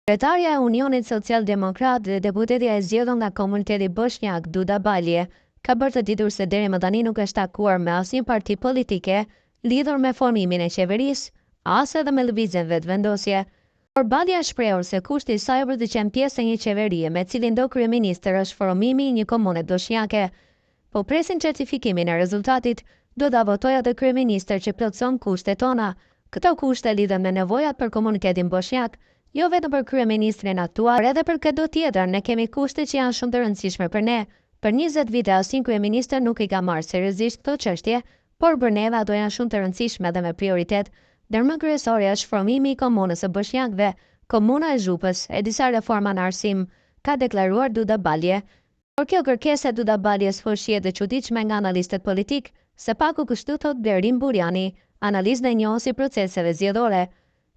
Sekretarja e Unionit Social-Demokrat dhe deputetja e zgjedhur nga komuniteti bosnjak Duda Balje ka bërë të ditur se deri më tani nuk është takuar me asnjë parti politike lidhur me formimin e qeverisë, as edhe me lëvizjen vetëvendosje. Por Balja shprehur se kushti i saj për të qenë pjesë e një qeverie me cilin do kryeministër është formimi i një komune bosnjake. Po presin certifikimin e rezultatit, do ta votojë atë kryeministër që plotson kushtet tona. Këto kushte lidhen me nevojat për komunitetin bosnjak, jo vetëm për kryeministrin aktual, por edhe për çdo tjetër. Ne kemi kushte që janë shumë të rëndësishme për ne. Për 20 vite asnjë kryeministër nuk i ka marrë seriozisht këtë çështje, por për neve ato janë shumë të rëndësishme dhe me prioritet. Ndërmend kryesore është formimi i komunës së bosnjakëve, komuna e Zhupës e disa reforma në arsim, ka deklaruar Duda Balje. Por kjo kërkesë e Duda Baljes po shihet e çuditshme nga analistët politik, se paku kështu thot Berim Burjani, analizë e njohës i proceseve zgjedhore.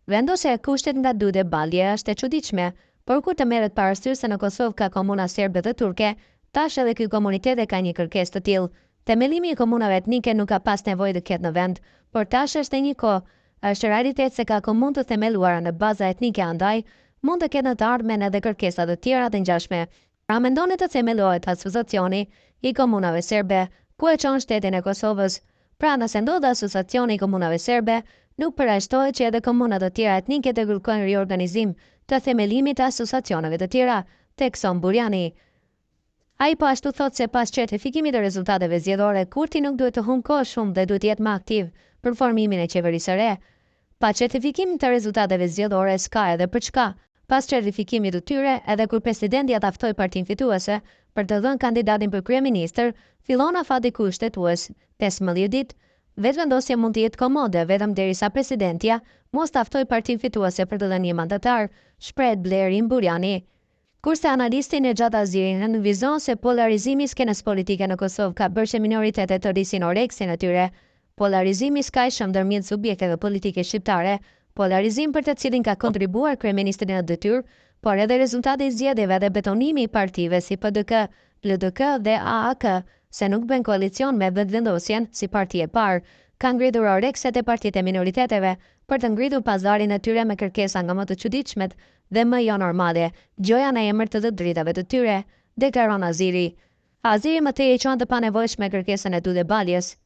Vendosja e kushtet nga Duda Balje është e çuditshme, por kur të merret parasysh se në Kosovë ka komuna serbe dhe turke, tash edhe ky komunitet e ka një kërkesë të tillë. Themelimi i komunave etnike nuk ka pas nevojë të ketë në vend, por tash është e një kohë. Është realitet se ka komunë të themeluara në baza etnike, andaj mund të ketë në të ardhmen edhe kërkesa të tjera të ngjashme. Pra mendoni të themelohet asociacioni i komunave serbe, ku e çon shtetin e Kosovës. Pra nëse ndodh asociacioni i komunave serbe, nuk përjashtohet që edhe komunat të tjera etnike të kërkojnë riorganizim të themelimit të asociacioneve të tjera, thekson Burjani. Ai po ashtu thot se pas certifikimit të rezultateve zgjedhore, Kurti nuk duhet të humbë kohë shumë dhe duhet të jetë më aktiv për formimin e qeverisë së re. Pa certifikimin të rezultateve zgjedhore s'ka edhe për çka. Pas certifikimit të tyre, edhe kur presidenti ja taftoi partinë fituese për të dhënë kandidatin për kryeministër, fillon afati kushtetues 15 ditë. Vetëvendosja mund të jetë komode vetëm derisa presidentja mos taftoi partinë fituese për të dhënë një mandatar, shpreh Berim Burjani. Kurse analisti Nexhat Aziri nënvizon se polarizimi i skenës politike në Kosovë ka bërë që minoritetet të rrisin oreksin e tyre. Polarizimi i skajshëm ndërmjet subjekteve politike shqiptare, polarizim për të cilin ka kontribuar kryeministri në detyrë, por edhe rezultati i zgjedhjeve dhe betonimi i partive si PDK, LDK dhe AAK, se nuk bën koalicion me vetëvendosjen si parti e parë, ka ngritur orekset e partitë e minoriteteve për të ngritur pazarin e tyre me kërkesa nga më të çuditshmet dhe më jo normale, gjoja në emër të dritave të tyre, deklaron Aziri. Aziri më tej e quan të panevojshme kërkesën e Duda Baljes.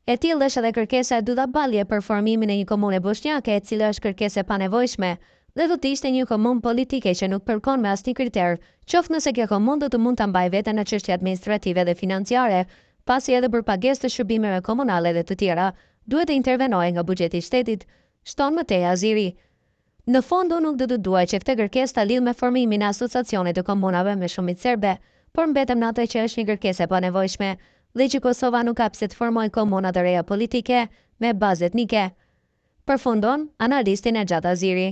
E tillë është edhe kërkesa e Duda Balje për formimin e një komune bosnjake, e cila është kërkesë e panevojshme dhe do të ishte një komunë politike që nuk përkon me asnjë kriter, qoftë nëse kjo komunë do të mund ta mbajë veten në çështje administrative dhe financiare, pasi edhe për pagesë të shërbimeve komunale dhe të tjera duhet të intervenojë nga buxheti i shtetit, shton më tej Aziri. Në fond nuk do të duaj që këtë kërkesë ta lidh me formimin e asociacionit të komunave me shumicë serbe, por mbetem në atë që është një kërkesë e panevojshme dhe që Kosova nuk ka pse të formojë komuna të reja politike me bazë etnike. Përfundon analisti Nexhat Aziri.